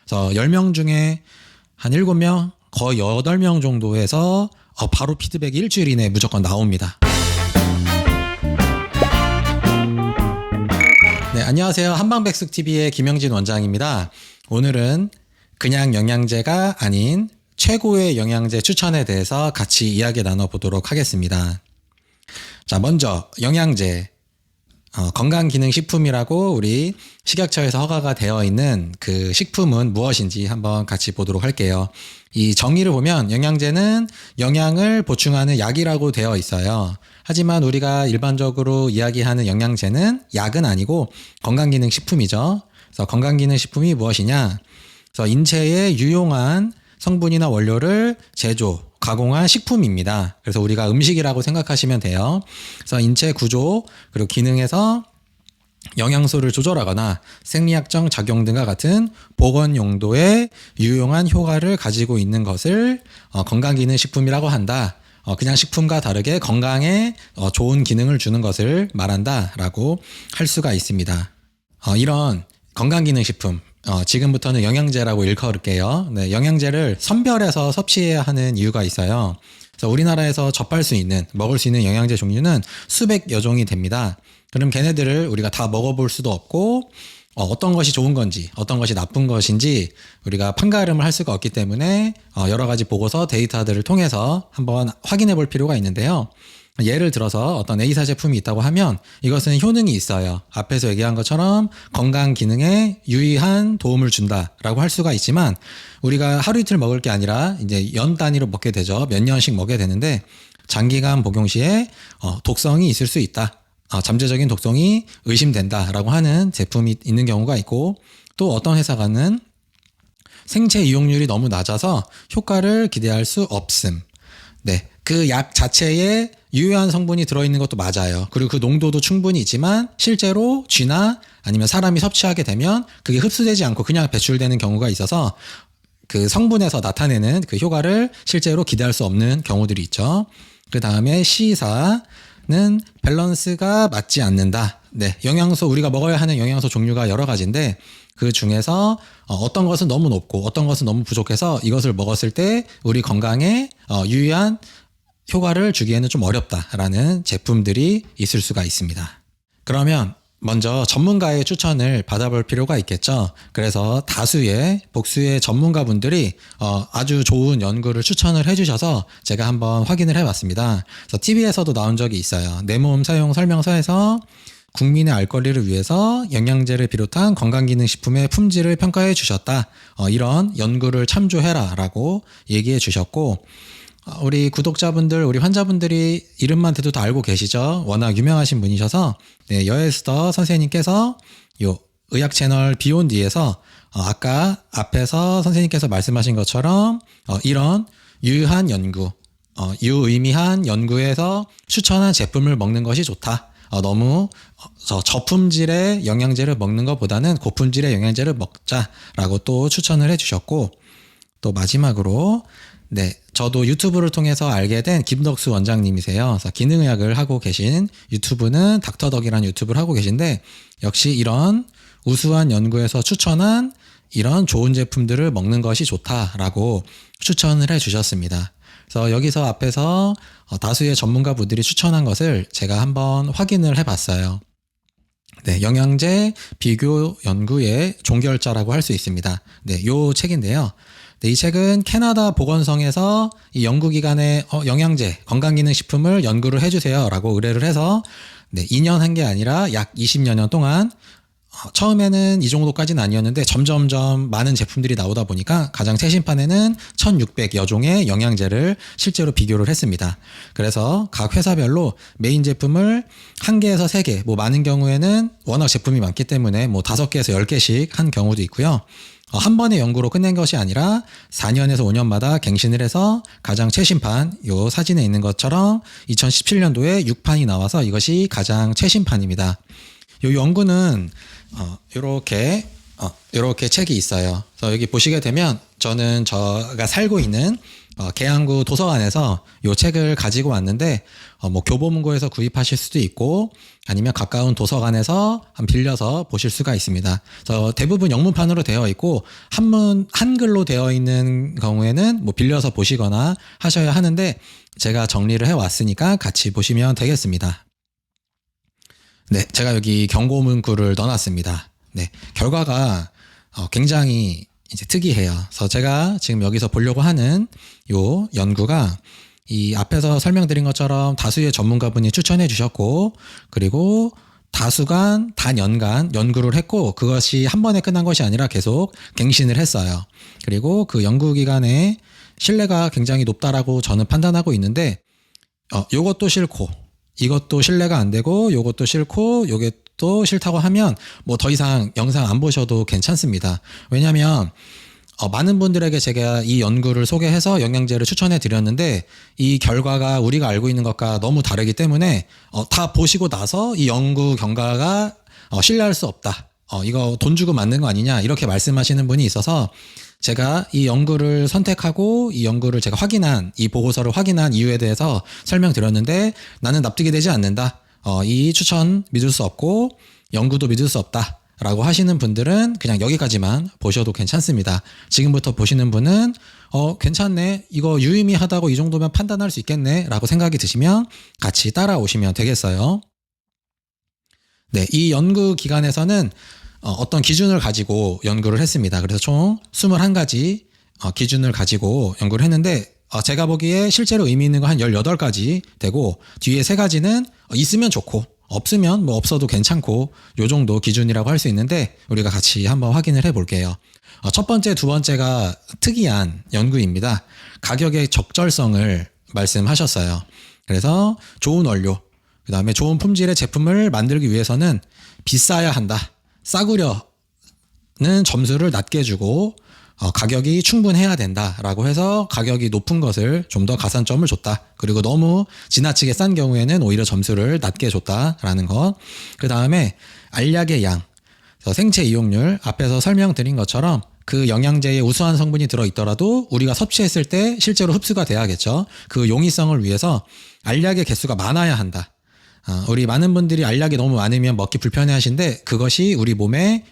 그래서 10명 중에 한 7명, 거의 8명 정도에서 바로 피드백이 일주일 이내에 무조건 나옵니다. 네, 안녕하세요. 한방백숙TV의 김영진 원장입니다. 오늘은 그냥 영양제가 아닌 최고의 영양제 추천에 대해서 같이 이야기 나눠보도록 하겠습니다. 자, 먼저 영양제, 건강기능식품이라고 우리 식약처에서 허가가 되어 있는 그 식품은 무엇인지 한번 같이 보도록 할게요. 이 정의를 보면 영양제는 영양을 보충하는 약이라고 되어 있어요. 하지만 우리가 일반적으로 이야기하는 영양제는 약은 아니고 건강기능식품이죠. 그래서 건강기능식품이 무엇이냐? 그래서 인체에 유용한 성분이나 원료를 가공한 식품입니다. 그래서 우리가 음식이라고 생각하시면 돼요. 그래서 인체 구조 그리고 기능에서 영양소를 조절하거나 생리학적 작용 등과 같은 보건 용도의 유용한 효과를 가지고 있는 것을 건강기능식품이라고 한다. 그냥 식품과 다르게 건강에 좋은 기능을 주는 것을 말한다라고 할 수가 있습니다. 이런 건강기능식품, 지금부터는 영양제라고 일컬을게요. 네, 영양제를 선별해서 섭취해야 하는 이유가 있어요. 그래서 우리나라에서 접할 수 있는, 먹을 수 있는 영양제 종류는 수백여 종이 됩니다. 그럼 걔네들을 우리가 다 먹어볼 수도 없고, 어떤 것이 좋은 건지, 어떤 것이 나쁜 것인지 우리가 판가름을 할 수가 없기 때문에 여러 가지 보고서 데이터들을 통해서 한번 확인해 볼 필요가 있는데요. 예를 들어서 어떤 A사 제품이 있다고 하면 이것은 효능이 있어요. 앞에서 얘기한 것처럼 건강 기능에 유의한 도움을 준다라고 할 수가 있지만 우리가 하루 이틀 먹을 게 아니라 이제 연 단위로 먹게 되죠. 몇 년씩 먹게 되는데 장기간 복용 시에 독성이 있을 수 있다. 잠재적인 독성이 의심된다라고 하는 제품이 있는 경우가 있고 또 어떤 회사가는 생체 이용률이 너무 낮아서 효과를 기대할 수 없음. 네, 그 약 자체에 유효한 성분이 들어있는 것도 맞아요. 그리고 그 농도도 충분히 있지만 실제로 쥐나 아니면 사람이 섭취하게 되면 그게 흡수되지 않고 그냥 배출되는 경우가 있어서 그 성분에서 나타내는 그 효과를 실제로 기대할 수 없는 경우들이 있죠. 그 다음에 C사는 밸런스가 맞지 않는다. 네, 영양소, 우리가 먹어야 하는 영양소 종류가 여러 가지인데 그 중에서 어떤 것은 너무 높고 어떤 것은 너무 부족해서 이것을 먹었을 때 우리 건강에 유의한 효과를 주기에는 좀 어렵다라는 제품들이 있을 수가 있습니다. 그러면 먼저 전문가의 추천을 받아볼 필요가 있겠죠. 그래서 복수의 전문가분들이 아주 좋은 연구를 추천을 해주셔서 제가 한번 확인을 해봤습니다. 그래서 TV에서도 나온 적이 있어요. 내 몸 사용 설명서에서 국민의 알 권리를 위해서 영양제를 비롯한 건강기능식품의 품질을 평가해 주셨다. 이런 연구를 참조해라 라고 얘기해 주셨고 우리 구독자분들, 우리 환자분들이 이름만 대도 다 알고 계시죠. 워낙 유명하신 분이셔서 네, 여에스더 선생님께서 요 의학 채널 비욘드에서 아까 앞에서 선생님께서 말씀하신 것처럼 이런 유의한 연구, 유의미한 연구에서 추천한 제품을 먹는 것이 좋다. 너무 저품질의 영양제를 먹는 것보다는 고품질의 영양제를 먹자라고 또 추천을 해주셨고 또 마지막으로 네, 저도 유튜브를 통해서 알게 된 김덕수 원장님이세요. 그래서 기능의학을 하고 계신 유튜브는 닥터덕이라는 유튜브를 하고 계신데 역시 이런 우수한 연구에서 추천한 이런 좋은 제품들을 먹는 것이 좋다라고 추천을 해주셨습니다. 그래서 여기서 앞에서 다수의 전문가분들이 추천한 것을 제가 한번 확인을 해봤어요. 네, 영양제 비교 연구의 종결자라고 할 수 있습니다. 네, 요 책인데요. 네, 이 책은 캐나다 보건성에서 이 연구기관에 영양제, 건강기능식품을 연구를 해주세요 라고 의뢰를 해서 네, 2년 한 게 아니라 약 20여 년 동안 처음에는 이 정도까지는 아니었는데 점점점 많은 제품들이 나오다 보니까 가장 최신판에는 1600여 종의 영양제를 실제로 비교를 했습니다. 그래서 각 회사별로 메인 제품을 1개에서 3개, 뭐 많은 경우에는 워낙 제품이 많기 때문에 뭐 5개에서 10개씩 한 경우도 있고요. 한 번의 연구로 끝낸 것이 아니라 4년에서 5년마다 갱신을 해서 가장 최신판, 요 사진에 있는 것처럼 2017년도에 6판이 나와서 이것이 가장 최신판입니다. 요 연구는 요렇게 책이 있어요. 그래서 여기 보시게 되면 저는 제가 살고 있는 계양구 도서관에서 요 책을 가지고 왔는데 뭐 교보문고에서 구입하실 수도 있고 아니면 가까운 도서관에서 빌려서 보실 수가 있습니다. 대부분 영문판으로 되어 있고 한글로 되어 있는 경우에는 뭐 빌려서 보시거나 하셔야 하는데 제가 정리를 해왔으니까 같이 보시면 되겠습니다. 네, 제가 여기 경고문구를 넣어놨습니다. 네, 결과가 굉장히 이제 특이해요. 그래서 제가 지금 여기서 보려고 하는 요 연구가 이 앞에서 설명드린 것처럼 다수의 전문가분이 추천해 주셨고 그리고 다수간 단연간 연구를 했고 그것이 한 번에 끝난 것이 아니라 계속 갱신을 했어요. 그리고 그 연구기관의 신뢰가 굉장히 높다라고 저는 판단하고 있는데 요것도 싫고 이것도 신뢰가 안 되고 요것도 싫고 요것도 싫다고 하면 뭐 더 이상 영상 안 보셔도 괜찮습니다. 왜냐하면 많은 분들에게 제가 이 연구를 소개해서 영양제를 추천해 드렸는데 이 결과가 우리가 알고 있는 것과 너무 다르기 때문에 다 보시고 나서 이 연구 결과가 신뢰할 수 없다. 이거 돈 주고 맞는 거 아니냐 이렇게 말씀하시는 분이 있어서 제가 이 연구를 선택하고 이 연구를 제가 확인한 이 보고서를 확인한 이유에 대해서 설명드렸는데 나는 납득이 되지 않는다. 이 추천 믿을 수 없고 연구도 믿을 수 없다. 라고 하시는 분들은 그냥 여기까지만 보셔도 괜찮습니다. 지금부터 보시는 분은 괜찮네. 이거 유의미하다고 이 정도면 판단할 수 있겠네. 라고 생각이 드시면 같이 따라오시면 되겠어요. 네, 이 연구 기관에서는 어떤 기준을 가지고 연구를 했습니다. 그래서 총 21가지 기준을 가지고 연구를 했는데 제가 보기에 실제로 의미 있는 거 한 18가지 되고 뒤에 3가지는 있으면 좋고 없으면 뭐 없어도 괜찮고 요 정도 기준이라고 할 수 있는데 우리가 같이 한번 확인을 해 볼게요. 첫 번째, 두 번째가 특이한 연구입니다. 가격의 적절성을 말씀하셨어요. 그래서 좋은 원료, 그 다음에 좋은 품질의 제품을 만들기 위해서는 비싸야 한다. 싸구려는 점수를 낮게 주고 가격이 충분해야 된다라고 해서 가격이 높은 것을 좀 더 가산점을 줬다. 그리고 너무 지나치게 싼 경우에는 오히려 점수를 낮게 줬다라는 것. 그 다음에 알약의 양, 생체 이용률 앞에서 설명드린 것처럼 그 영양제에 우수한 성분이 들어있더라도 우리가 섭취했을 때 실제로 흡수가 돼야겠죠. 그 용이성을 위해서 알약의 개수가 많아야 한다. 우리 많은 분들이 알약이 너무 많으면 먹기 불편해 하신데 그것이 우리 몸에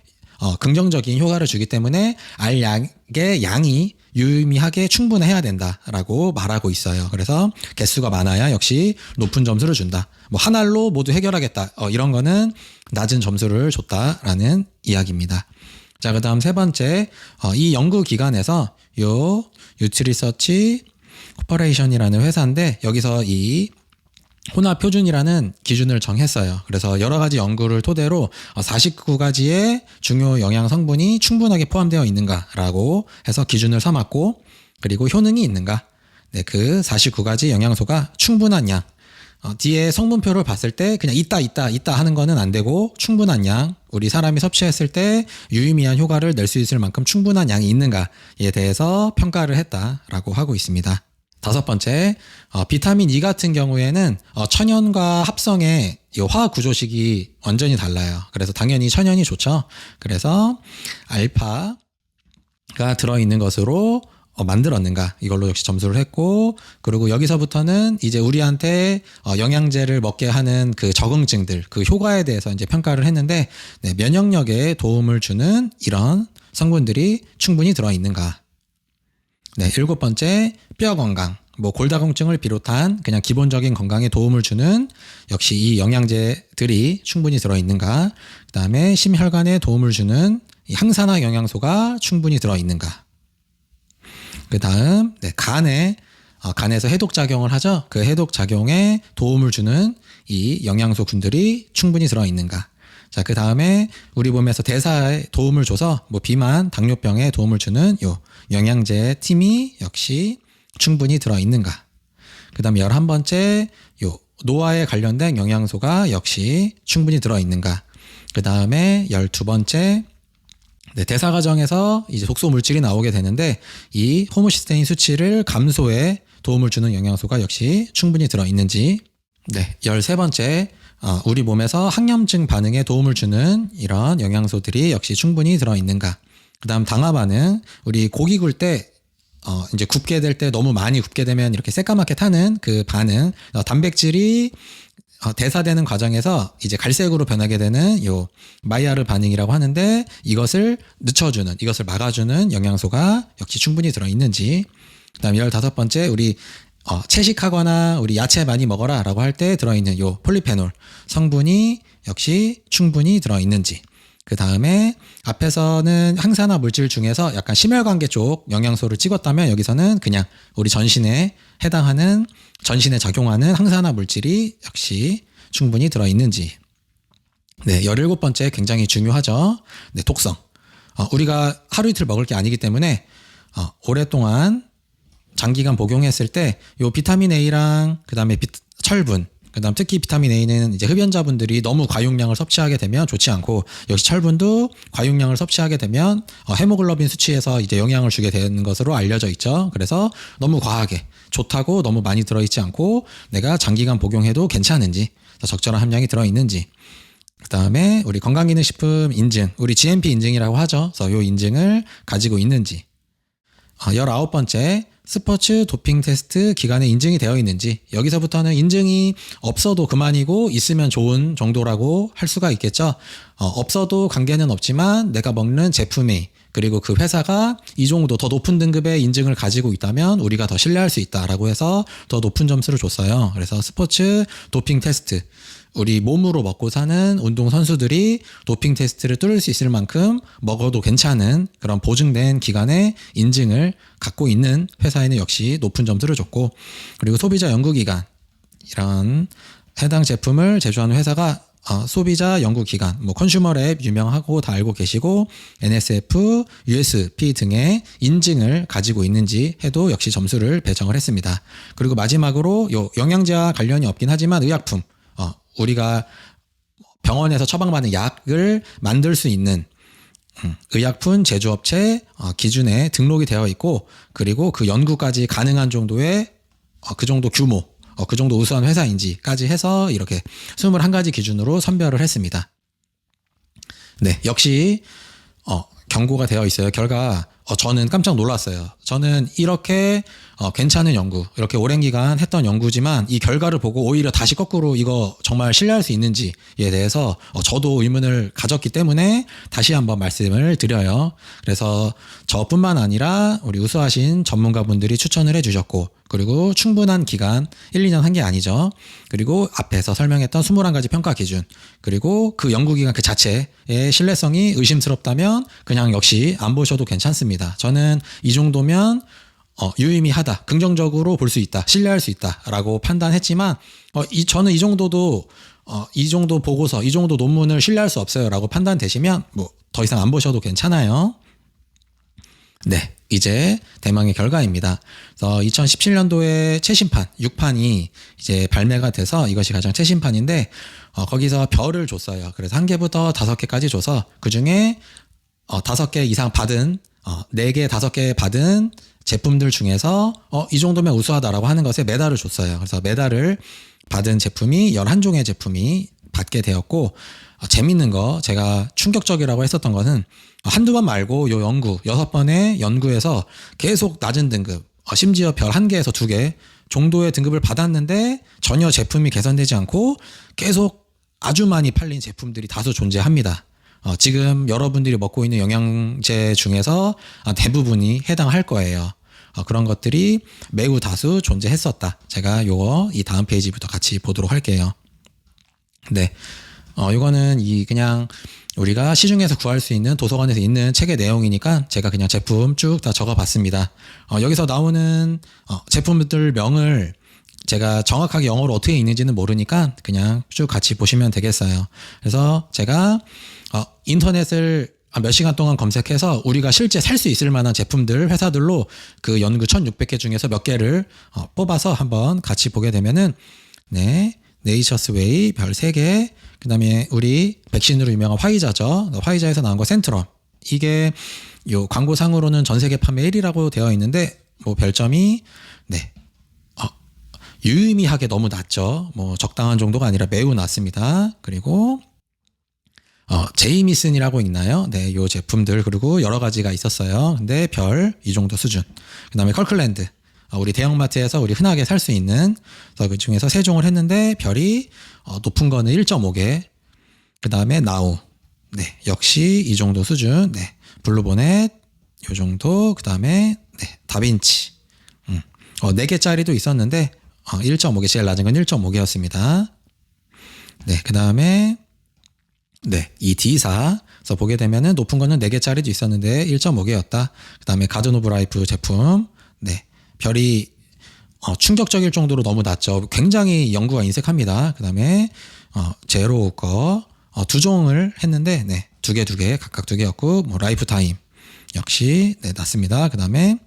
긍정적인 효과를 주기 때문에 알약의 양이 유의미하게 충분해야 된다라고 말하고 있어요. 그래서 개수가 많아야 역시 높은 점수를 준다. 뭐 한 알로 모두 해결하겠다. 이런 거는 낮은 점수를 줬다라는 이야기입니다. 자, 그다음 세 번째, 이 연구 기관에서 요 유트리서치 코퍼레이션이라는 회사인데 여기서 이 혼합 표준이라는 기준을 정했어요. 그래서 여러 가지 연구를 토대로 49가지의 중요 영양 성분이 충분하게 포함되어 있는가라고 해서 기준을 삼았고 그리고 효능이 있는가. 네, 그 49가지 영양소가 충분한 양. 뒤에 성분표를 봤을 때 그냥 있다 하는 거는 안 되고 충분한 양, 우리 사람이 섭취했을 때 유의미한 효과를 낼 수 있을 만큼 충분한 양이 있는가에 대해서 평가를 했다라고 하고 있습니다. 다섯 번째, 비타민 E 같은 경우에는 천연과 합성의 이 화학 구조식이 완전히 달라요. 그래서 당연히 천연이 좋죠. 그래서 알파가 들어있는 것으로 만들었는가 이걸로 역시 점수를 했고 그리고 여기서부터는 이제 우리한테 영양제를 먹게 하는 그 적응증들 그 효과에 대해서 이제 평가를 했는데 네, 면역력에 도움을 주는 이런 성분들이 충분히 들어있는가. 네, 일곱 번째, 뼈 건강. 뭐 골다공증을 비롯한 그냥 기본적인 건강에 도움을 주는 역시 이 영양제들이 충분히 들어있는가. 그 다음에 심혈관에 도움을 주는 이 항산화 영양소가 충분히 들어있는가. 그 다음, 네, 간에서 해독작용을 하죠. 그 해독작용에 도움을 주는 이 영양소군들이 충분히 들어있는가. 자, 그 다음에 우리 몸에서 대사에 도움을 줘서 뭐 비만, 당뇨병에 도움을 주는 요 영양제 팀이 역시 충분히 들어있는가. 그 다음에 11번째, 요 노화에 관련된 영양소가 역시 충분히 들어있는가. 그 다음에 12번째, 네, 대사 과정에서 이제 독소 물질이 나오게 되는데 이 호모시스테인 수치를 감소에 도움을 주는 영양소가 역시 충분히 들어있는지. 네, 13번째, 우리 몸에서 항염증 반응에 도움을 주는 이런 영양소들이 역시 충분히 들어있는가. 그 다음 당화 반응, 우리 고기 구울 때 이제 굽게 될 때 너무 많이 굽게 되면 이렇게 새까맣게 타는 그 반응, 단백질이 대사되는 과정에서 이제 갈색으로 변하게 되는 요 마이야르 반응이라고 하는데, 이것을 늦춰주는, 이것을 막아주는 영양소가 역시 충분히 들어있는지. 그다음 15번째, 우리 채식하거나 우리 야채 많이 먹어라 라고 할 때 들어있는 요 폴리페놀 성분이 역시 충분히 들어있는지. 그 다음에 앞에서는 항산화 물질 중에서 약간 심혈관계 쪽 영양소를 찍었다면, 여기서는 그냥 우리 전신에 해당하는, 전신에 작용하는 항산화 물질이 역시 충분히 들어있는지. 네, 17번째 굉장히 중요하죠. 네, 독성. 우리가 하루 이틀 먹을 게 아니기 때문에 오랫동안 장기간 복용했을 때 요 비타민 A랑 그다음에 철분, 그다음 특히 비타민 A는 이제 흡연자분들이 너무 과용량을 섭취하게 되면 좋지 않고, 역시 철분도 과용량을 섭취하게 되면 헤모글로빈 수치에서 이제 영향을 주게 되는 것으로 알려져 있죠. 그래서 너무 과하게 좋다고 너무 많이 들어있지 않고, 내가 장기간 복용해도 괜찮은지, 적절한 함량이 들어있는지. 그다음에 우리 건강기능식품 인증, 우리 GMP 인증이라고 하죠. 그래서 요 인증을 가지고 있는지. 19번째, 스포츠 도핑 테스트 기간에 인증이 되어 있는지. 여기서부터는 인증이 없어도 그만이고 있으면 좋은 정도라고 할 수가 있겠죠. 없어도 관계는 없지만 내가 먹는 제품이, 그리고 그 회사가 이 정도 더 높은 등급의 인증을 가지고 있다면 우리가 더 신뢰할 수 있다라고 해서 더 높은 점수를 줬어요. 그래서 스포츠 도핑 테스트, 우리 몸으로 먹고 사는 운동 선수들이 도핑 테스트를 뚫을 수 있을 만큼 먹어도 괜찮은 그런 보증된 기간의 인증을 갖고 있는 회사에는 역시 높은 점수를 줬고, 그리고 소비자 연구기관, 이런 해당 제품을 제조하는 회사가 소비자 연구기관, 컨슈머랩 유명하고 다 알고 계시고, NSF, USP 등의 인증을 가지고 있는지 해도 역시 점수를 배정을 했습니다. 그리고 마지막으로 요 영양제와 관련이 없긴 하지만 의약품, 우리가 병원에서 처방받은 약을 만들 수 있는 의약품 제조업체 기준에 등록이 되어 있고, 그리고 그 연구까지 가능한 정도의 그 정도 규모, 그 정도 우수한 회사인지까지 해서 이렇게 21가지 기준으로 선별을 했습니다. 네, 역시 경고가 되어 있어요. 결과 저는 깜짝 놀랐어요. 저는 이렇게 괜찮은 연구, 이렇게 오랜 기간 했던 연구지만 이 결과를 보고 오히려 다시 거꾸로 이거 정말 신뢰할 수 있는지에 대해서 저도 의문을 가졌기 때문에 다시 한번 말씀을 드려요. 그래서 저뿐만 아니라 우리 우수하신 전문가분들이 추천을 해주셨고, 그리고 충분한 기간 1, 2년 한 게 아니죠. 그리고 앞에서 설명했던 21가지 평가 기준, 그리고 그 연구기관 그 자체의 신뢰성이 의심스럽다면 그냥 역시 안 보셔도 괜찮습니다. 저는 이 정도면 유의미하다, 긍정적으로 볼 수 있다, 신뢰할 수 있다라고 판단했지만, 저는 이 정도도 이 정도 보고서, 이 정도 논문을 신뢰할 수 없어요라고 판단되시면 더 이상 안 보셔도 괜찮아요. 네, 이제 대망의 결과입니다. 그래서 2017년도에 최신판 6판이 이제 발매가 돼서 이것이 가장 최신판인데, 거기서 별을 줬어요. 그래서 1개부터 5개까지 줘서 그 중에 5개 이상 받은 4개, 5개 받은 제품들 중에서 이 정도면 우수하다라고 하는 것에 메달을 줬어요. 그래서 메달을 받은 제품이 11종의 제품이 받게 되었고, 재밌는 거, 제가 충격적이라고 했었던 것은 한두 번 말고 요 연구 6번의 연구에서 계속 낮은 등급, 심지어 별 1개에서 2개 정도의 등급을 받았는데 전혀 제품이 개선되지 않고 계속 아주 많이 팔린 제품들이 다수 존재합니다. 지금 여러분들이 먹고 있는 영양제 중에서 대부분이 해당할 거예요. 그런 것들이 매우 다수 존재했었다. 제가 이 다음 페이지부터 같이 보도록 할게요. 네. 이거는 그냥 우리가 시중에서 구할 수 있는 도서관에서 있는 책의 내용이니까 제가 그냥 제품 쭉 다 적어봤습니다. 여기서 나오는 제품들 명을 제가 정확하게 영어로 어떻게 있는지는 모르니까 그냥 쭉 같이 보시면 되겠어요. 그래서 제가 인터넷을 몇 시간 동안 검색해서 우리가 실제 살 수 있을 만한 제품들, 회사들로 그 연구 1600개 중에서 몇 개를 뽑아서 한번 같이 보게 되면은, 네, 네이처스웨이 별 3개, 그 다음에 우리 백신으로 유명한 화이자죠. 화이자에서 나온 거 센트럼. 이게 요 광고상으로는 전 세계 판매 1위라고 되어 있는데, 별점이, 네, 유의미하게 너무 낮죠. 적당한 정도가 아니라 매우 낮습니다. 그리고 제이미슨이라고 있나요? 네, 요 제품들 그리고 여러 가지가 있었어요. 근데 별 이 정도 수준. 그다음에 컬클랜드. 우리 대형마트에서 우리 흔하게 살 수 있는 그 중에서 세 종을 했는데 별이 높은 거는 1.5개. 그다음에 나우. 네, 역시 이 정도 수준. 네, 블루보넷 요 정도. 그다음에 네, 다빈치. 4개짜리도 있었는데 1.5개 제일 낮은 건 1.5개였습니다. 네, 그다음에 네, 이 D사에서 보게 되면은 높은 거는 4개짜리도 있었는데 1.5개였다. 그다음에 가든 오브 라이프 제품. 네. 별이 충격적일 정도로 너무 낮죠. 굉장히 연구가 인색합니다. 그다음에 제로 거 2종을 했는데 네, 두 개 각각 2개였고 뭐 라이프 타임 역시 네, 낮습니다. 그다음에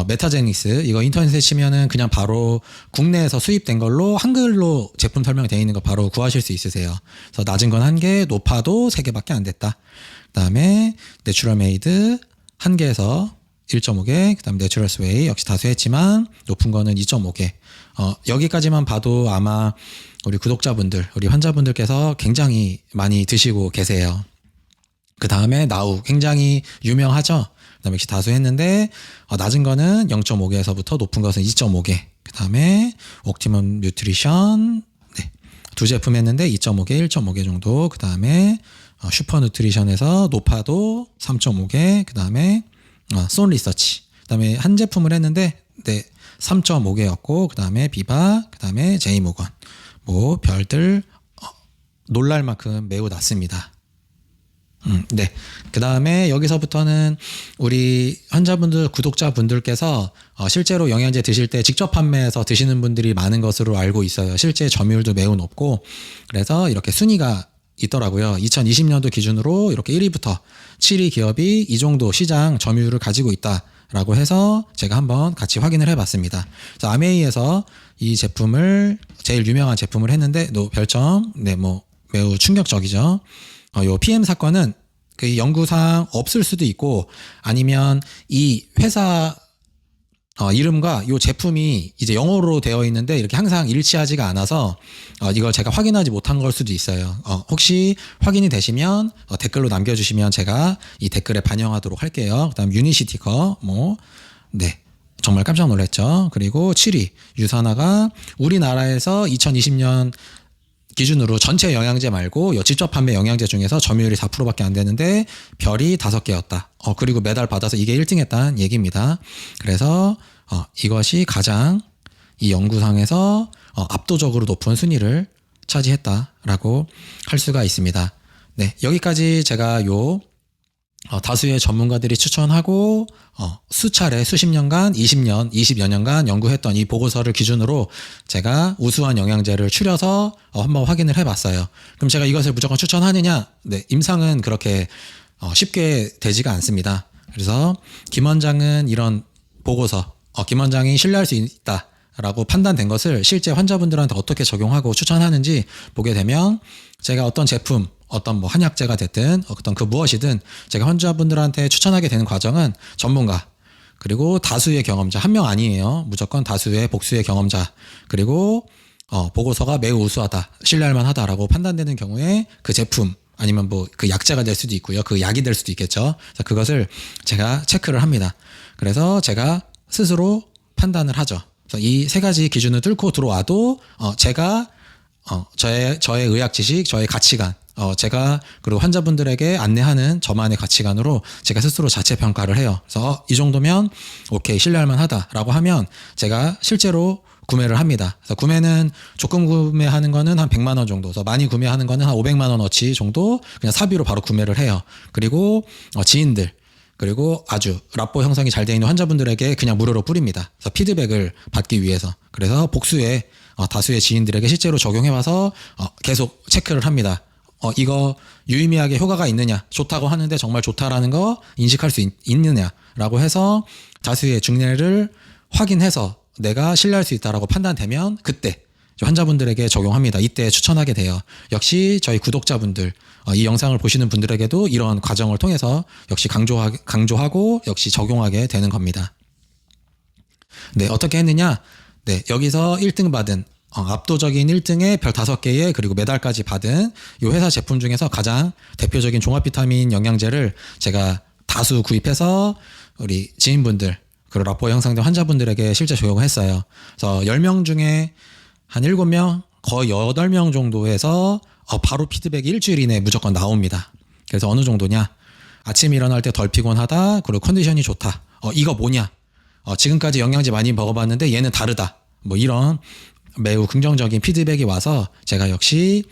메타제닉스 이거 인터넷에 치면은 그냥 바로 국내에서 수입된 걸로 한글로 제품 설명이 되어 있는 거 바로 구하실 수 있으세요. 그래서 낮은 건 1개, 높아도 3개밖에 안 됐다. 그다음에 내추럴 메이드 1개에서 1.5개, 그다음 내추럴 스웨이 역시 다수했지만 높은 거는 2.5개. 여기까지만 봐도 아마 우리 구독자분들, 우리 환자분들께서 굉장히 많이 드시고 계세요. 그 다음에 나우 굉장히 유명하죠. 그다음에 역시 다수했는데 낮은 거는 0.5개에서부터 높은 것은 2.5개. 그 다음에 옵티멈 뉴트리션 네, 두 제품 했는데 2.5개, 1.5개 정도. 그 다음에 슈퍼 뉴트리션에서 높아도 3.5개. 그 다음에 손 리서치. 그 다음에 한 제품을 했는데 네, 3.5개였고 그 다음에 비바, 그 다음에 제이모건. 뭐 별들 놀랄 만큼 매우 낮습니다. 네. 그 다음에 여기서부터는 우리 환자분들, 구독자분들께서 실제로 영양제 드실 때 직접 판매해서 드시는 분들이 많은 것으로 알고 있어요. 실제 점유율도 매우 높고 그래서 이렇게 순위가 있더라고요. 2020년도 기준으로 이렇게 1위부터 7위 기업이 이 정도 시장 점유율을 가지고 있다라고 해서 제가 한번 같이 확인을 해봤습니다. 그래서 아메이에서 이 제품을 제일 유명한 제품을 했는데 별점 네, 뭐 매우 충격적이죠. 요 PM 사건은 그 연구상 없을 수도 있고 아니면 이 회사 이름과 요 제품이 이제 영어로 되어 있는데 이렇게 항상 일치하지가 않아서 이걸 제가 확인하지 못한 걸 수도 있어요. 혹시 확인이 되시면 댓글로 남겨주시면 제가 이 댓글에 반영하도록 할게요. 그다음 유니시티커 네. 정말 깜짝 놀랐죠. 그리고 7위 유산화가 우리나라에서 2020년 기준으로 전체 영양제 말고 직접 판매 영양제 중에서 점유율이 4%밖에 안 되는데 별이 5개였다. 그리고 메달 받아서 이게 1등 했다는 얘기입니다. 그래서 이것이 가장 이 연구상에서 압도적으로 높은 순위를 차지했다라고 할 수가 있습니다. 네, 여기까지 제가 다수의 전문가들이 추천하고 수차례 수십 년간 20여 년간 연구했던 이 보고서를 기준으로 제가 우수한 영양제를 추려서 한번 확인을 해봤어요. 그럼 제가 이것을 무조건 추천하느냐? 네, 임상은 그렇게 쉽게 되지가 않습니다. 그래서 김 원장은 이런 보고서 김 원장이 신뢰할 수 있다라고 판단된 것을 실제 환자분들한테 어떻게 적용하고 추천하는지 보게 되면 제가 어떤 제품 어떤 뭐 한약재가 됐든 어떤 그 무엇이든 제가 환자분들한테 추천하게 되는 과정은 전문가 그리고 다수의 경험자, 한 명 아니에요. 무조건 다수의 복수의 경험자 그리고 보고서가 매우 우수하다, 신뢰할 만하다라고 판단되는 경우에 그 제품 아니면 뭐 그 약재가 될 수도 있고요. 그 약이 될 수도 있겠죠. 그래서 그것을 제가 체크를 합니다. 그래서 제가 스스로 판단을 하죠. 그래서 이 세 가지 기준을 뚫고 들어와도 제가 저의 의학 지식, 저의 가치관 제가 그리고 환자분들에게 안내하는 저만의 가치관으로 제가 스스로 자체 평가를 해요. 그래서 이 정도면 오케이 신뢰할 만하다라고 하면 제가 실제로 구매를 합니다. 그래서 구매는 조금 구매하는 거는 한 100만 원 정도, 그래서 많이 구매하는 거는 한 500만 원어치 정도 그냥 사비로 바로 구매를 해요. 그리고 지인들 그리고 아주 라포 형성이 잘 되어 있는 환자분들에게 그냥 무료로 뿌립니다. 그래서 피드백을 받기 위해서. 그래서 복수의 다수의 지인들에게 실제로 적용해봐서 계속 체크를 합니다. 이거 유의미하게 효과가 있느냐, 좋다고 하는데 정말 좋다라는 거 인식할 수 있느냐라고 해서 다수의 중례를 확인해서 내가 신뢰할 수 있다라고 판단되면 그때 환자분들에게 적용합니다. 이때 추천하게 돼요. 역시 저희 구독자분들, 이 영상을 보시는 분들에게도 이런 과정을 통해서 역시 강조하고 역시 적용하게 되는 겁니다. 네, 어떻게 했느냐? 네, 여기서 1등 받은 압도적인 1등에 별 5개의 그리고 메달까지 받은 이 회사 제품 중에서 가장 대표적인 종합 비타민 영양제를 제가 다수 구입해서 우리 지인분들 그리고 라포 형성된 환자분들에게 실제 적용을 했어요. 그래서 10명 중에 한 7명 거의 8명 정도에서 바로 피드백이 일주일 이내에 무조건 나옵니다. 그래서 어느 정도냐, 아침에 일어날 때 덜 피곤하다, 그리고 컨디션이 좋다, 이거 뭐냐, 지금까지 영양제 많이 먹어봤는데 얘는 다르다, 뭐 이런 매우 긍정적인 피드백이 와서 제가 역시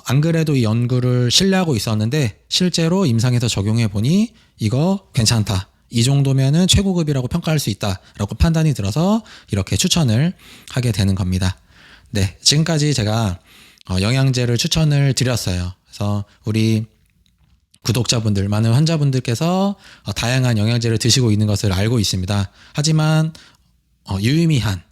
안 그래도 이 연구를 신뢰하고 있었는데 실제로 임상에서 적용해 보니 이거 괜찮다, 이 정도면은 최고급이라고 평가할 수 있다라고 판단이 들어서 이렇게 추천을 하게 되는 겁니다. 네, 지금까지 제가 영양제를 추천을 드렸어요. 그래서 우리 구독자분들, 많은 환자분들께서 다양한 영양제를 드시고 있는 것을 알고 있습니다. 하지만 유의미한,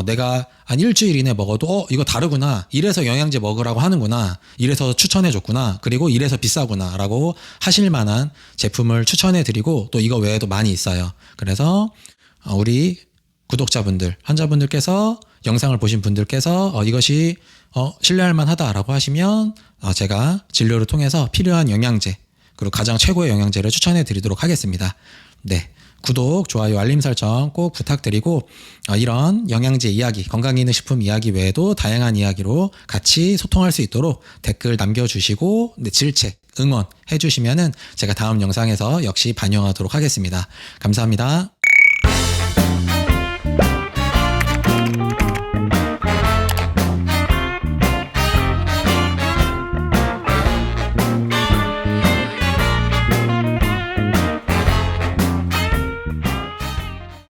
내가 한 일주일 이내 먹어도 이거 다르구나, 이래서 영양제 먹으라고 하는구나, 이래서 추천해줬구나, 그리고 이래서 비싸구나 라고 하실 만한 제품을 추천해드리고 또 이거 외에도 많이 있어요. 그래서 우리 구독자분들, 환자분들께서 영상을 보신 분들께서 이것이 신뢰할 만하다라고 하시면 제가 진료를 통해서 필요한 영양제, 그리고 가장 최고의 영양제를 추천해 드리도록 하겠습니다. 네, 구독, 좋아요, 알림 설정 꼭 부탁드리고 이런 영양제 이야기, 건강기능식품 이야기 외에도 다양한 이야기로 같이 소통할 수 있도록 댓글 남겨주시고 질책, 응원해 주시면은 제가 다음 영상에서 역시 반영하도록 하겠습니다. 감사합니다.